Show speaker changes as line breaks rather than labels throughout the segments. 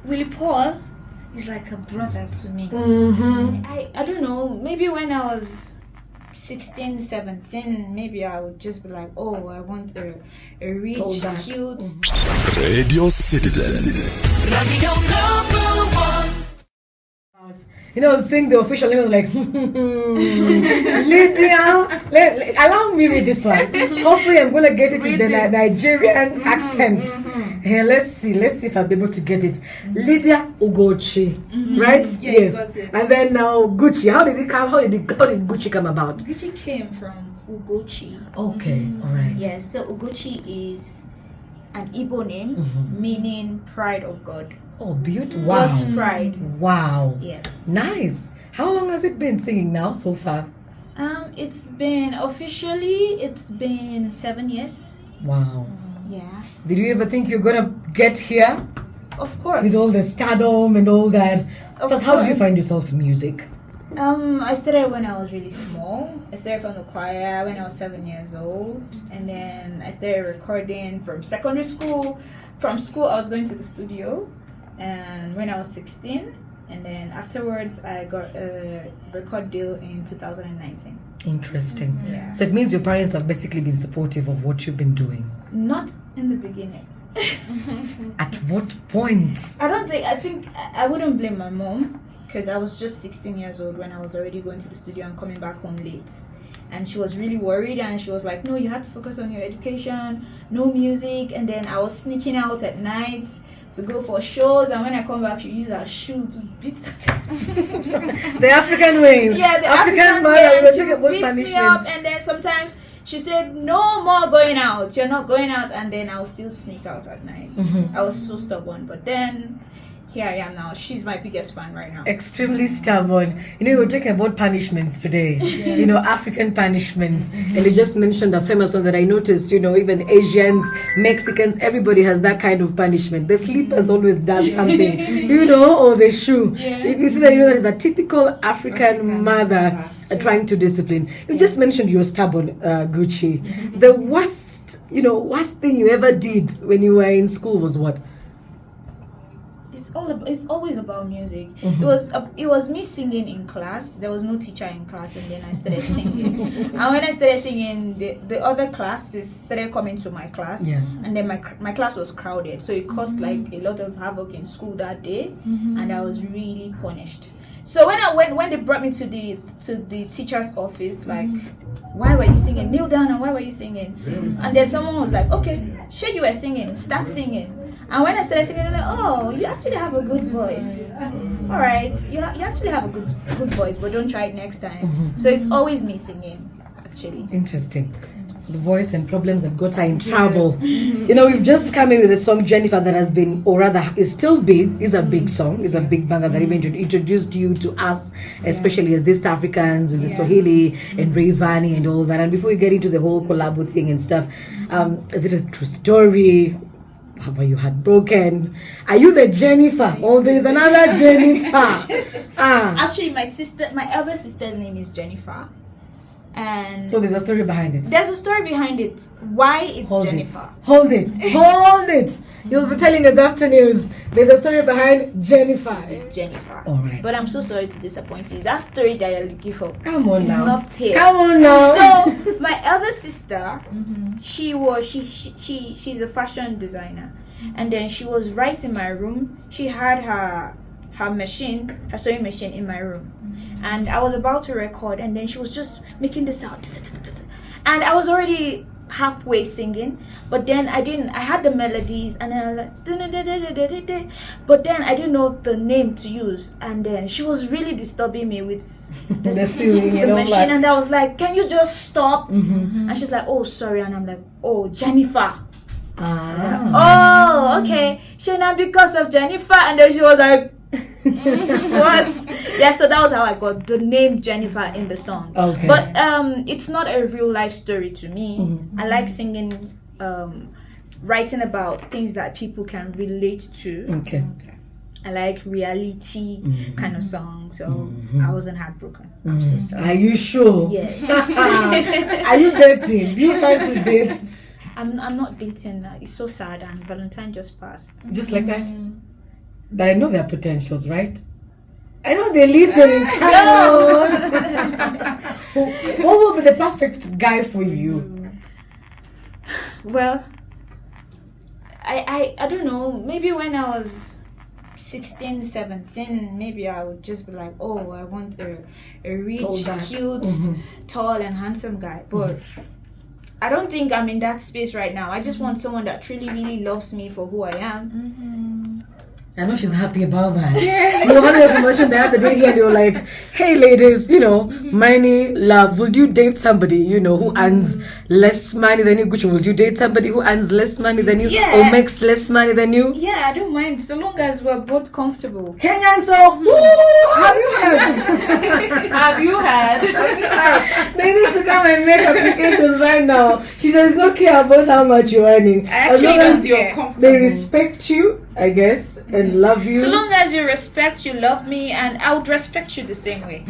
Willy Paul is like a brother to me. I don't know, maybe when I was 16, 17, maybe I would just be like, oh, I want a rich, cute.
Radio Citizen. Radio #1.
Sing the official name, I was like, Lydia, allow me with this one. Hopefully I'm going to get it in the Nigerian accent. Hey, let's see if I'll be able to get it. Lydia Ugochi, right?
Yeah,
yes.
got it.
And then now Guchi. How did Guchi come about?
Guchi came from Ugochi.
Okay, all right.
Yes, so Ugochi is an Igbo name meaning pride of God.
Oh, beautiful. Wow.
God's pride.
Wow.
Yes.
Nice. How long has it been singing now so far?
It's been 7 years.
Wow.
Yeah.
Did you ever think you're gonna get here?
Of course.
With all the stardom and all that. First, how did you find yourself in music?
I started when I was really small. I started from the choir when I was 7 years old, and then I started recording from secondary school. From school, I was going to the studio, and when I was 16, and then afterwards, I got a record deal in 2019.
Interesting.
Yeah.
So it means your parents have basically been supportive of what you've been doing.
Not in the beginning.
At what point?
I think I wouldn't blame my mom, because I was just 16 years old when I was already going to the studio and coming back home late. And she was really worried, and she was like, no, you have to focus on your education, no music. And then I was sneaking out at night to go for shows, and when I come back, she used her shoe to beat
The African way.
Yeah, the African way. She beats me up, and then sometimes she said, no more going out. You're not going out. And then I'll still sneak out at night. I was so stubborn. But then here I am now. She's my biggest fan right now.
Extremely stubborn. We're talking about punishments today. Yes. African punishments. And you just mentioned a famous one that I noticed, even Asians, Mexicans, everybody has that kind of punishment. The sleepers always does something, or the shoe. Yeah. If you see that, that is a typical African mother trying to discipline. You just mentioned you're stubborn, Guchi. The worst thing you ever did when you were in school was what?
It's always about music. It was me singing in class. There was no teacher in class, and then I started singing. And when I started singing, the other classes started coming to my class, and then my class was crowded, so it caused like a lot of havoc in school that day, and I was really punished. So when they brought me to the teacher's office, like, why were you singing? Kneel down, and why were you singing? And then someone was like, okay, sure, you were singing, start singing. And when I started singing, they're like, oh, you actually have a good voice. All right, you actually have a good voice, but don't try it next time. So it's always me singing, actually.
Interesting. The voice and problems that got her in trouble. We've just come in with a song, Jennifer, that has been, or rather is still big. It's a big song. It's a big banger that even introduced you to us, especially as East Africans with the Swahili and Rayvani and all that. And before we get into the whole collabo thing and stuff, is it a true story? Have you heartbroken? Are you the Jennifer? Or there's another Jennifer?
Actually, my elder sister's name is Jennifer. And
so there's a story behind it.
There's a story behind it. Why it's Jennifer.
Hold it. You'll be telling us after news. There's a story behind Jennifer.
Jennifer.
All right.
But I'm so sorry to disappoint you. That story that you're looking for is not here.
Come on now.
So my elder sister, she's a fashion designer, and then she was right in my room. She had her sewing machine in my room, and I was about to record, and then she was just making the sound, and I was already halfway singing, but then I had the melodies, and then I was like, but then I didn't know the name to use, and then she was really disturbing me with the machine, and I was like, can you just stop? And she's like, oh, sorry, and I'm like, oh, Jennifer. Oh, okay. She now because of Jennifer, and then she was like, what? Yeah, so that was how I got the name Jennifer in the song.
Okay.
But it's not a real life story to me. I like singing, writing about things that people can relate to.
Okay.
I like reality kind of songs, so I wasn't heartbroken. I'm so sorry.
Are you sure?
Yes.
Are you dating? Do you plan to date?
I'm not dating now. It's so sad, and Valentine just passed.
Just like that? But I know their potentials, right? I know they're listening. What would be the perfect guy for you?
Well, I don't know. Maybe when I was 16, 17, maybe I would just be like, oh, I want a rich, cute, tall and handsome guy. But I don't think I'm in that space right now. I just want someone that truly, really loves me for who I am.
I know she's happy about that. Yeah. You had a promotion the other day here and you were like, hey ladies, money, love, would you date somebody, who earns less money than you? Guchi, would you date somebody who earns less money than you or makes less money than you?
Yeah, I don't mind, so long as we're both comfortable.
Kenyan, so have you heard?
Have you heard?
They need to come and make applications right now. She does not care about how much you're earning.
As long as you're comfortable.
They respect you, I guess, and love you.
So long as you respect, you love me, and I would respect you the same way.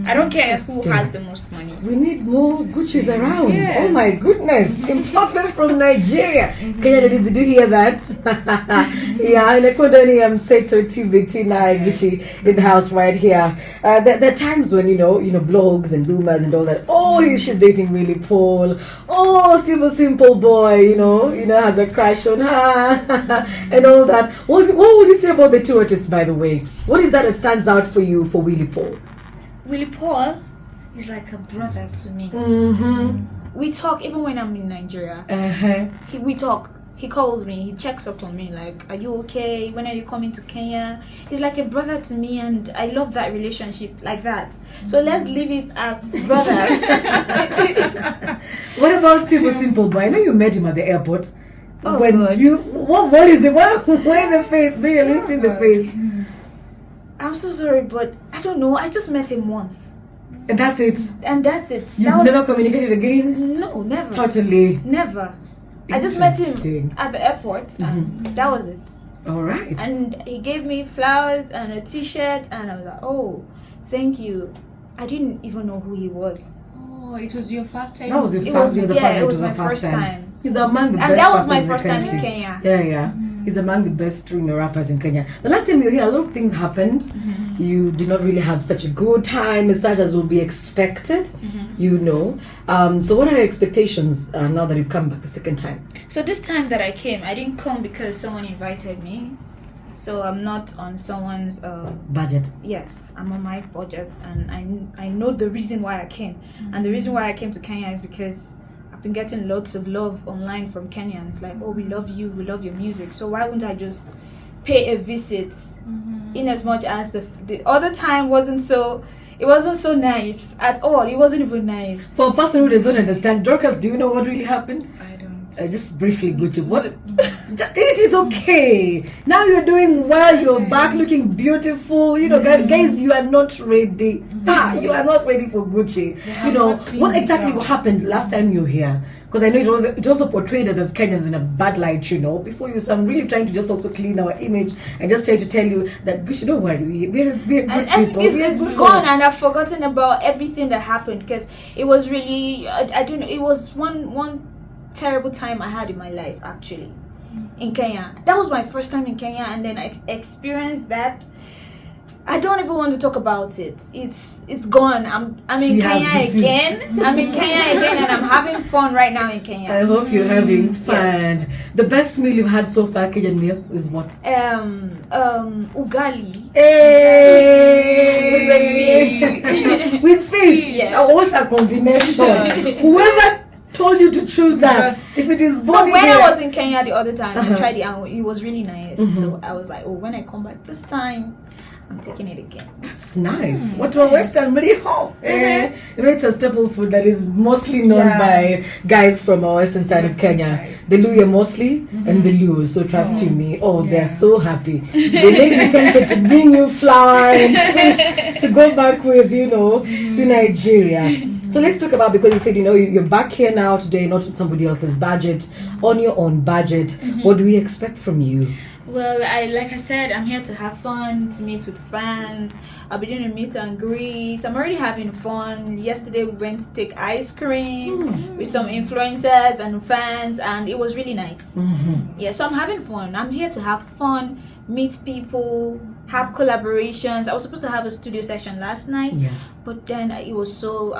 I don't care who has the most money.
We need more Guchis around. Yes. Oh my goodness. Import them from Nigeria. Kenya ladies, did you hear that? Yeah, in Wundanyi, I'm Seto Tibetina Guchi in the house right here. There are times when, blogs and rumors and all that. Oh, she's dating Willy Paul. Oh, Stivo simple boy, has a crush on her and all that. What would you say about the two artists, by the way? What is that stands out for you for Willy Paul?
Willy Paul is like a brother to me. We talk even when I'm in Nigeria. We talk. He calls me. He checks up on me. Like, are you okay? When are you coming to Kenya? He's like a brother to me, and I love that relationship like that. So let's leave it as brothers.
What about Stivo Simple Boy? I know you met him at the airport.
Oh,
when
God.
What is it? Why the face? Bring your lips in the face.
I'm so sorry, but I don't know. I just met him once.
And that's it?
And that's it.
You've never communicated again?
No, never.
Totally?
Never. I just met him at the airport, and that was it.
All right.
And he gave me flowers and a t-shirt, and I was like, oh, thank you. I didn't even know who he was.
Oh, it was your first time?
That was your first time.
It was my first time.
He's among the best.
And that was my
rappers
first
in the
time in
country.
Kenya.
Yeah. He's among the best rappers in Kenya. The last time you were here, a lot of things happened. You did not really have such a good time as such as would be expected. So what are your expectations now that you've come back the second time?
So this time that I came, I didn't come because someone invited me. So I'm not on someone's
budget.
Yes, I'm on my budget, and I know the reason why I came. And the reason why I came to Kenya is because I've been getting lots of love online from Kenyans. Like, oh, we love you, we love your music. So why wouldn't I just pay a visit? In as much as the other time wasn't so nice at all. It wasn't even nice.
For a person who does not understand, Dorcas, do you know what really happened?
I don't.
Just briefly, Guchi, what? It is okay. Now you're doing well. You're back looking beautiful. Guys, you are not ready. You are not ready for Guchi. What exactly happened last time you were here? Because I know it also portrayed us as Kenyans in a bad light, before you. So I'm really trying to just also clean our image and just try to tell you that Guchi, don't worry, we're good people.
It's gone, and I've forgotten about everything that happened, because it was really, I don't know, it was one terrible time I had in my life, actually, in Kenya. That was my first time in Kenya, and then I experienced that. I don't even want to talk about it. It's gone. I'm in Kenya again. I'm in Kenya again, and I'm having fun right now in Kenya.
I hope you're having fun.
Yes.
The best meal you've had so far, Kenyan meal, is what?
Ugali.
Hey!
With the fish.
With fish.
Yes.
Oh, what a combination! Whoever told you to choose that? If it is
But when
here,
I was in Kenya the other time, I tried it and it was really nice. So I was like, oh, when I come back this time, I'm taking it again.
That's nice. What to a Western really home? It's a staple food that is mostly known by guys from our western side of Kenya. The Luya mostly and the Luo. So trust you me. They're so happy. They may be tempted to bring you flour and fish to go back with, to Nigeria. So let's talk about, because you said, you're back here now today, not with somebody else's budget, on your own budget. What do we expect from you?
Well, like I said, I'm here to have fun, to meet with friends. I'll be doing a meet and greet. I'm already having fun. Yesterday we went to take ice cream with some influencers and fans, and it was really nice. Yeah, so I'm having fun. I'm here to have fun, meet people, have collaborations. I was supposed to have a studio session last night, but then I was so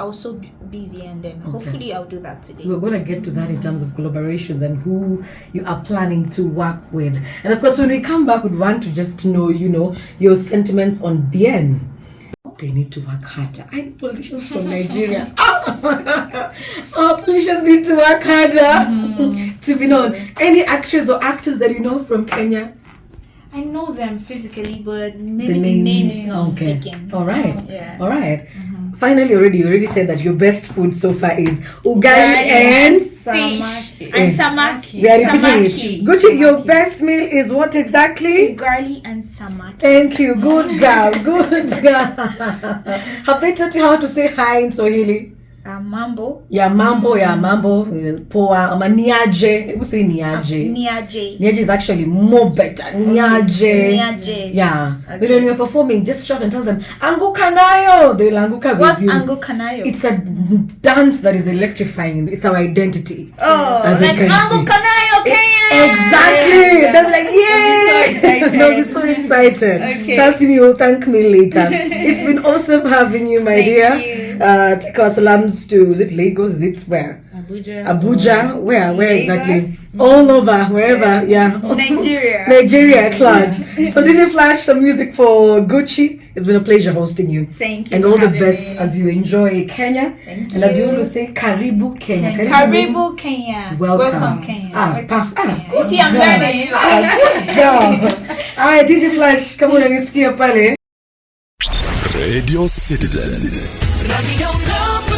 busy, and then hopefully I'll do that today.
We're going to get to that in terms of collaborations and who you are planning to work with. And of course, when we come back, we'd want to just know, your sentiments on Bien. They need to work harder. Politicians from Nigeria. Politicians need to work harder to be known. Any actors or actors that you know from Kenya?
I know them physically, but maybe the name is not sticking.
All right.
Yeah.
All right. Finally, you already said that your best food so far is ugali and
fish and samaki.
We are repeating it. Guchi, your best meal is what exactly?
Ugali and samaki.
Thank you. Good girl. Good girl. Have they taught you how to say hi in Swahili?
Mambo.
Yeah, mambo. Poa. Niaje. Who say niaje?
Niaje.
Niaje is actually more better. Niaje.
Niaje.
Yeah. Okay. But when you're performing, just shout and tell them, Anguka nayo. They'll anguka with you.
What's Anguka nayo?
It's a dance that is electrifying. It's our identity.
Oh, like Anguka nayo, Kenyan.
Exactly. They're like, yay. They'll be so excited.
Okay.
Trust me, you'll thank me later. It's been awesome having you, my dear.
You.
Take our salams to, is it Lagos? Is it where? Abuja. Where exactly? All over, wherever. Yeah. Nigeria at large. So did you flash some music for Guchi? It's been a pleasure hosting you.
Thank you.
And all the best as you enjoy Kenya.
Thank you.
And as you always say, Karibu Kenya.
Karibu Kenya.
Welcome
Kenya.
Good
See, I'm learning.
good job. Alright, DJ Flash, come on and nisikia pale.
Radio Citizen.
Radio number